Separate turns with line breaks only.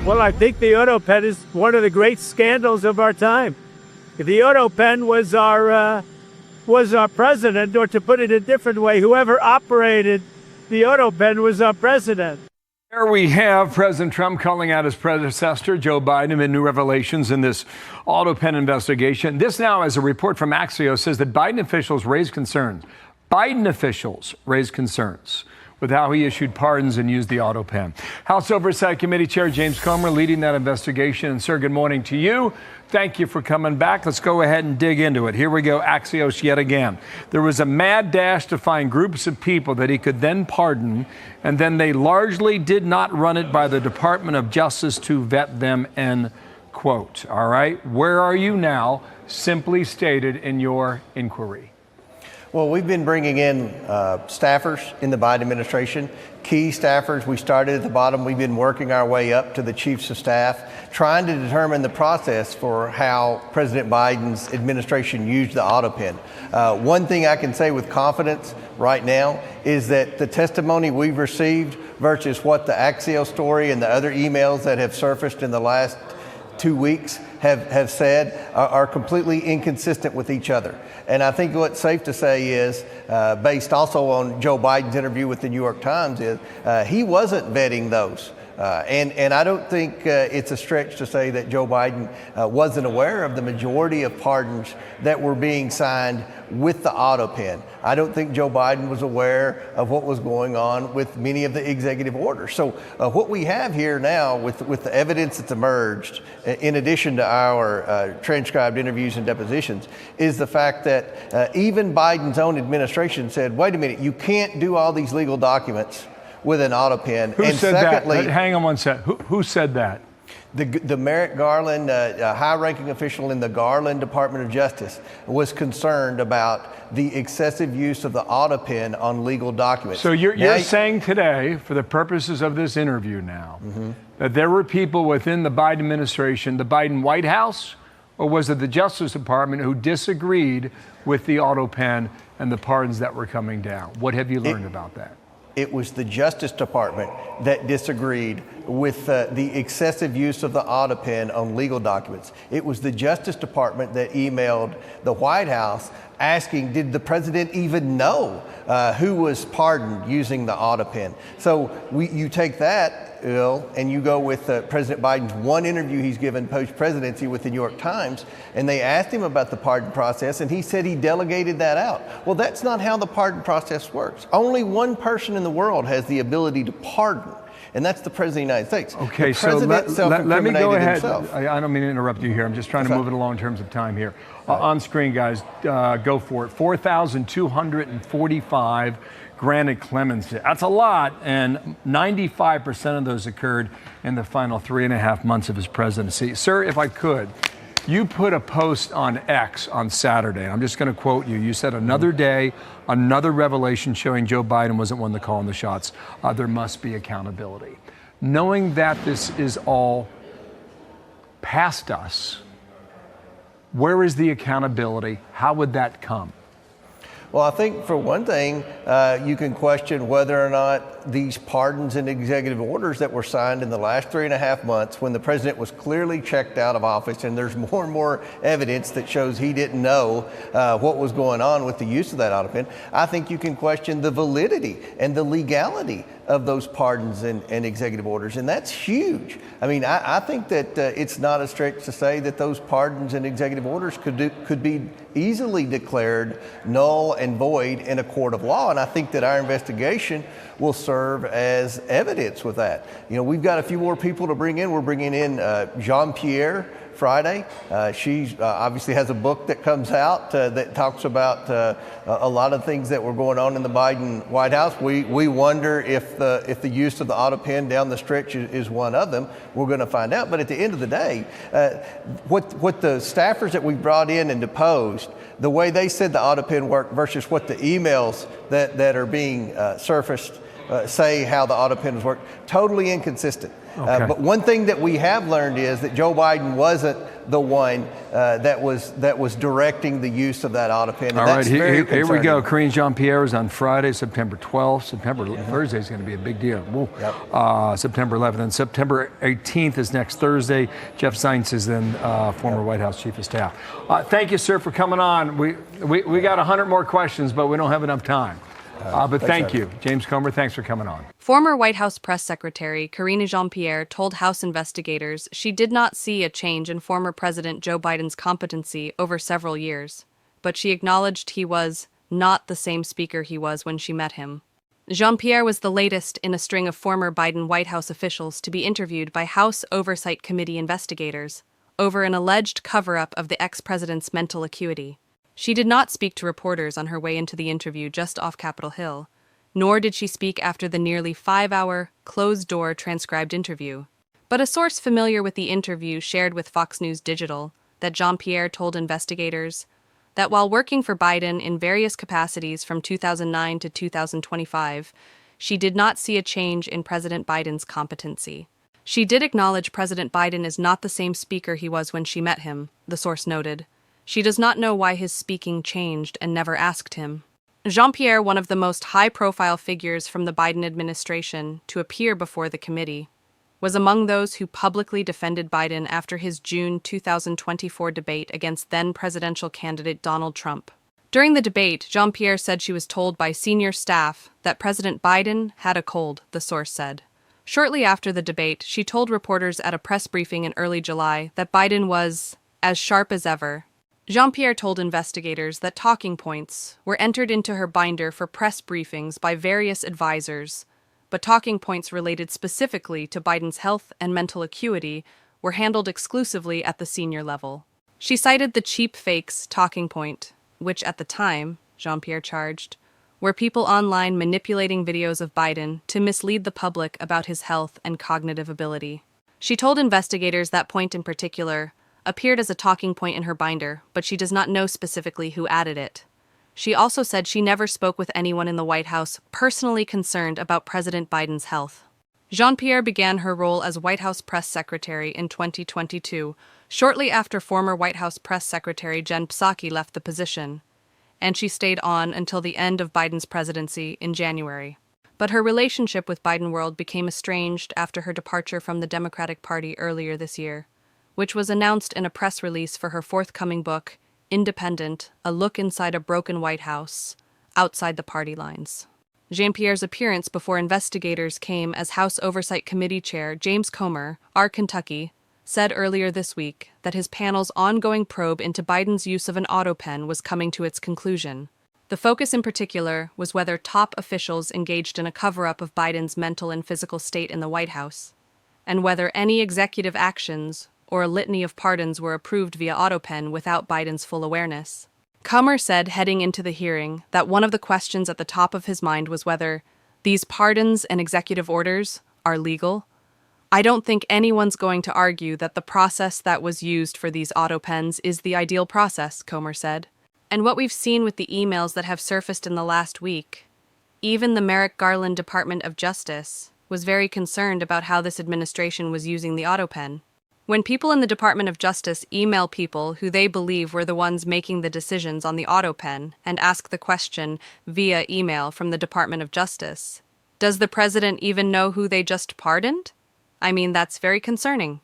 Well, I think the Autopen is one of the great scandals of our time. If the Autopen was our president, or to put it a different way, whoever operated the Autopen was our president.
There we have President Trump calling out his predecessor, Joe Biden, amid new revelations in this Autopen investigation. This now, as a report from Axios, says that Biden officials raised concerns with how he issued pardons and used the Autopen. House Oversight Committee Chair James Comer leading that investigation. And sir, good morning to you. Thank you for coming back. Let's go ahead and dig into it. Here we go, Axios yet again. There was a mad dash to find groups of people that he could then pardon, and then they largely did not run it by the Department of Justice to vet them, end quote. All right, where are you now, simply stated in your inquiry?
Well, we've been bringing in staffers in the Biden administration, key staffers. We started at the bottom. We've been working our way up to the chiefs of staff, trying to determine the process for how President Biden's administration used the Autopen. One thing I can say with confidence right now is that the testimony we've received versus what the Axios story and the other emails that have surfaced in the last 2 weeks have said are completely inconsistent with each other. And I think what's safe to say is, based also on Joe Biden's interview with the New York Times, is he wasn't vetting those. And I don't think it's a stretch to say that Joe Biden wasn't aware of the majority of pardons that were being signed with the Autopen. I don't think Joe Biden was aware of what was going on with many of the executive orders. So what we have here now with the evidence that's emerged, in addition to our transcribed interviews and depositions, is the fact that even Biden's own administration said, wait a minute, you can't do all these legal documents with an Autopen.
Who said secondly, that? Hang on one second. Who said that?
The Merrick Garland, high-ranking official in the Garland Department of Justice, was concerned about the excessive use of the Autopen on legal documents.
So you're saying today, for the purposes of this interview now, that there were people within the Biden administration, the Biden White House, or was it the Justice Department, who disagreed with the Autopen and the pardons that were coming down? What have you learned about that?
It was the Justice Department that disagreed with the excessive use of the Autopen on legal documents. It was the Justice Department that emailed the White House asking, did the president even know who was pardoned using the Autopen? So you take that, and you go with President Biden's one interview he's given post-presidency with the New York Times, and they asked him about the pardon process, and he said he delegated that out. Well, that's not how the pardon process works. Only one person in the world has the ability to pardon, and that's the President of the United States.
Okay, so let me go ahead. I don't mean to interrupt you here. I'm just trying to move it along in terms of time here. On screen, guys, go for it. 4,245 granted clemency. That's a lot, and 95% of those occurred in the final 3.5 months of his presidency. Sir, if I could, you put a post on X on Saturday. I'm just going to quote you. You said, another day, another revelation showing Joe Biden wasn't one to call in the shots. There must be accountability. Knowing that this is all past us, where is the accountability? How would that come?
Well, I think for one thing, you can question whether or not these pardons and executive orders that were signed in the last 3.5 months, when the president was clearly checked out of office, and there's more and more evidence that shows he didn't know what was going on with the use of that Autopen, I think you can question the validity and the legality of those pardons and executive orders, and that's huge. I mean, I think that it's not a stretch to say that those pardons and executive orders could be easily declared null and void in a court of law, and I think that our investigation will serve as evidence with that. You know, we've got a few more people to bring in. We're bringing in Jean-Pierre Friday. She obviously has a book that comes out that talks about a lot of things that were going on in the Biden White House. We wonder if the use of the Autopen down the stretch is one of them. We're going to find out. But at the end of the day, what the staffers that we brought in and deposed, the way they said the Autopen worked versus what the emails that are being surfaced say how the Autopen worked. Totally inconsistent.
Okay.
But one thing that we have learned is that Joe Biden wasn't the one that was directing the use of that Autopen. And
all
that's
right,
very
here we
concerning.
go. Karine Jean-Pierre is on Friday, September 12th. Thursday is going to be a big deal.
Yep.
September 11th. And September 18th is next Thursday. Jeff Zients is then former White House Chief of Staff. Thank you, sir, for coming on. We got 100 more questions, but we don't have enough time. But thank you. James Comer, thanks for coming on.
Former White House Press Secretary Karine Jean-Pierre told House investigators she did not see a change in former President Joe Biden's competency over several years, but she acknowledged he was not the same speaker he was when she met him. Jean-Pierre was the latest in a string of former Biden White House officials to be interviewed by House Oversight Committee investigators over an alleged cover-up of the ex-president's mental acuity. She did not speak to reporters on her way into the interview just off Capitol Hill, nor did she speak after the nearly 5-hour, closed-door transcribed interview. But a source familiar with the interview shared with Fox News Digital that Jean-Pierre told investigators that while working for Biden in various capacities from 2009 to 2025, she did not see a change in President Biden's competency. She did acknowledge President Biden is not the same speaker he was when she met him, the source noted. She does not know why his speaking changed and never asked him. Jean-Pierre, one of the most high-profile figures from the Biden administration to appear before the committee, was among those who publicly defended Biden after his June 2024 debate against then-presidential candidate Donald Trump. During the debate, Jean-Pierre said she was told by senior staff that President Biden had a cold, the source said. Shortly after the debate, she told reporters at a press briefing in early July that Biden was as sharp as ever. Jean-Pierre told investigators that talking points were entered into her binder for press briefings by various advisors, but talking points related specifically to Biden's health and mental acuity were handled exclusively at the senior level. She cited the cheap fakes talking point, which at the time, Jean-Pierre charged, were people online manipulating videos of Biden to mislead the public about his health and cognitive ability. She told investigators that point in particular appeared as a talking point in her binder, but she does not know specifically who added it. She also said she never spoke with anyone in the White House personally concerned about President Biden's health. Jean-Pierre began her role as White House Press Secretary in 2022, shortly after former White House Press Secretary Jen Psaki left the position, and she stayed on until the end of Biden's presidency in January. But her relationship with Biden world became estranged after her departure from the Democratic Party earlier this year, which was announced in a press release for her forthcoming book, Independent, A Look Inside a Broken White House, Outside the Party Lines. Jean-Pierre's appearance before investigators came as House Oversight Committee Chair James Comer, R. Kentucky, said earlier this week that his panel's ongoing probe into Biden's use of an Autopen was coming to its conclusion. The focus in particular was whether top officials engaged in a cover-up of Biden's mental and physical state in the White House, and whether any executive actions or a litany of pardons were approved via Autopen without Biden's full awareness. Comer said heading into the hearing that one of the questions at the top of his mind was whether these pardons and executive orders are legal. I don't think anyone's going to argue that the process that was used for these Autopens is the ideal process, Comer said. And what we've seen with the emails that have surfaced in the last week, even the Merrick Garland Department of Justice was very concerned about how this administration was using the Autopen. When people in the Department of Justice email people who they believe were the ones making the decisions on the Autopen and ask the question via email from the Department of Justice, does the president even know who they just pardoned? I mean, that's very concerning.